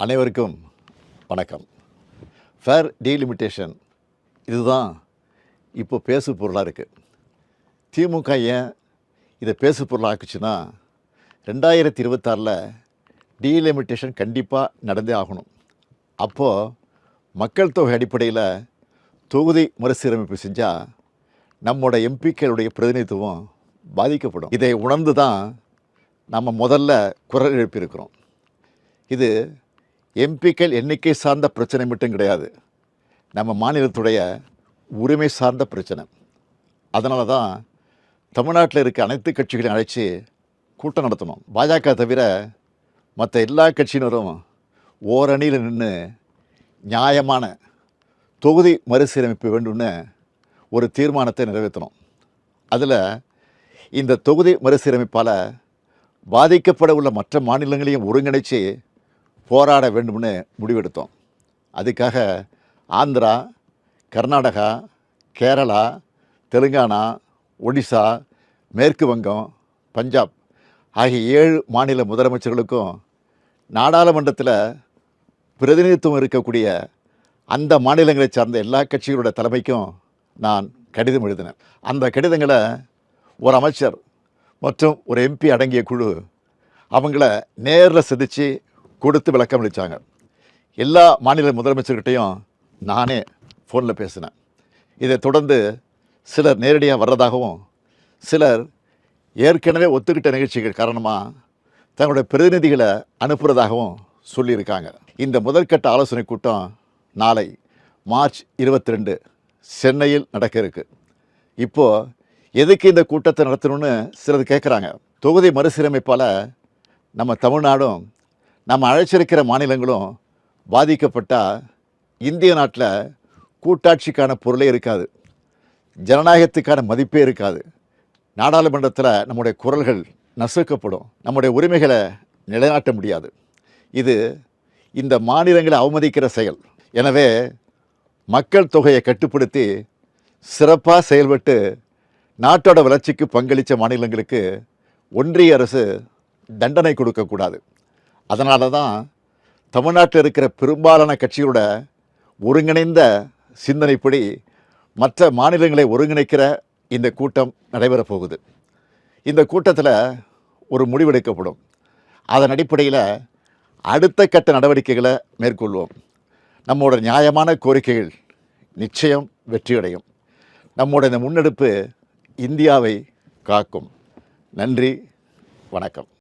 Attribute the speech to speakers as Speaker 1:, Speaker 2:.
Speaker 1: அனைவருக்கும் வணக்கம். Fair delimitation இதுதான் இப்போ பேசு பொருளாக இருக்குது. திமுக ஏன் இதை பேசு பொருளாக ஆக்குச்சுன்னா 2026 டீலிமிட்டேஷன் கண்டிப்பாக நடந்தே ஆகணும். அப்போது மக்கள் தொகை அடிப்படையில் தொகுதி மறுசீரமைப்பு செஞ்சால் நம்மோட எம்பிக்களுடைய பிரதிநிதித்துவம் பாதிக்கப்படும். இதை உணர்ந்து தான் நம்ம முதல்ல குரல் எழுப்பியிருக்கிறோம். இது எம்பிக்கள் எண்ணிக்கை சார்ந்த பிரச்சனை மட்டும் கிடையாது, நம்ம மாநிலத்துடைய உரிமை சார்ந்த பிரச்சனை. அதனால தான் தமிழ்நாட்டில் இருக்க அனைத்து கட்சிகளையும் அழைச்சி கூட்டம் நடத்தணும். பாஜக தவிர மற்ற எல்லா கட்சியினரும் ஓரணியில் நின்று நியாயமான தொகுதி மறுசீரமைப்பு வேண்டும்னு ஒரு தீர்மானத்தை நிறைவேற்றணும். அதில் இந்த தொகுதி மறுசீரமைப்பால் பாதிக்கப்பட உள்ள மற்ற மாநிலங்களையும் ஒருங்கிணைச்சு போராட வேண்டும்னு முடிவெடுத்தோம். அதுக்காக ஆந்திரா, கர்நாடகா, கேரளா, தெலுங்கானா, ஒடிசா, மேற்கு வங்கம், பஞ்சாப் ஆகிய 7 மாநில முதலமைச்சர்களுக்கும் நாடாளுமன்றத்தில் பிரதிநிதித்துவம் இருக்கக்கூடிய அந்த மாநிலங்களை சார்ந்த எல்லா கட்சிகளோட தலைமைக்கும் நான் கடிதம் எழுதினேன். அந்த கடிதங்களை ஒரு அமைச்சர் மற்றும் ஒரு எம்பி அடங்கிய குழு அவங்கள நேரில் சந்தித்து கொடுத்து விளக்கம் அளித்தாங்க. எல்லா மாநில முதலமைச்சர்கிட்டையும் நானே ஃபோனில் பேசினேன். இதை தொடர்ந்து சிலர் நேரடியாக வர்றதாகவும் சிலர் ஏற்கனவே ஒத்துக்கிட்ட நிகழ்ச்சிகள் காரணமாக தங்களுடைய பிரதிநிதிகளை அனுப்புகிறதாகவும் சொல்லியிருக்காங்க. இந்த முதற்கட்ட ஆலோசனை கூட்டம் நாளை மார்ச் 22 சென்னையில் நடக்க இருக்கு. இப்போது எதுக்கு இந்த கூட்டத்தை நடத்தணும்னு சிலர் கேட்குறாங்க. தொகுதி மறுசீரமைப்பால் நம்ம தமிழ்நாடும் நம்ம அழைச்சிருக்கிற மாநிலங்களும் பாதிக்கப்பட்டால் இந்திய நாட்டில் கூட்டாட்சிக்கான பொருளே இருக்காது, ஜனநாயகத்துக்கான மதிப்பே இருக்காது. நாடாளுமன்றத்தில் நம்முடைய குரல்கள் நசுக்கப்படும், நம்முடைய உரிமைகளை நிலைநாட்ட முடியாது. இது இந்த மாநிலங்களை அவமதிக்கிற செயல். எனவே மக்கள் தொகையை கட்டுப்படுத்தி சிறப்பாக செயல்பட்டு நாட்டோட வளர்ச்சிக்கு பங்களித்த மாநிலங்களுக்கு ஒன்றிய அரசு தண்டனை கொடுக்கக்கூடாது. அதனால தான் தமிழ்நாட்டில் இருக்கிற பெரும்பாலான கட்சிகளோட ஒருங்கிணைந்த சிந்தனைப்படி மற்ற மாநிலங்களை ஒருங்கிணைக்கிற இந்த கூட்டம் நடைபெறப் போகுது. இந்த கூட்டத்தில் ஒரு முடிவெடுக்கப்படும். அதன் அடிப்படையில் அடுத்த கட்ட நடவடிக்கைகளை மேற்கொள்வோம். நம்மோட நியாயமான கோரிக்கைகள் நிச்சயம் வெற்றியடையும். நம்மோட இந்த முன்னெடுப்பு இந்தியாவை காக்கும். நன்றி, வணக்கம்.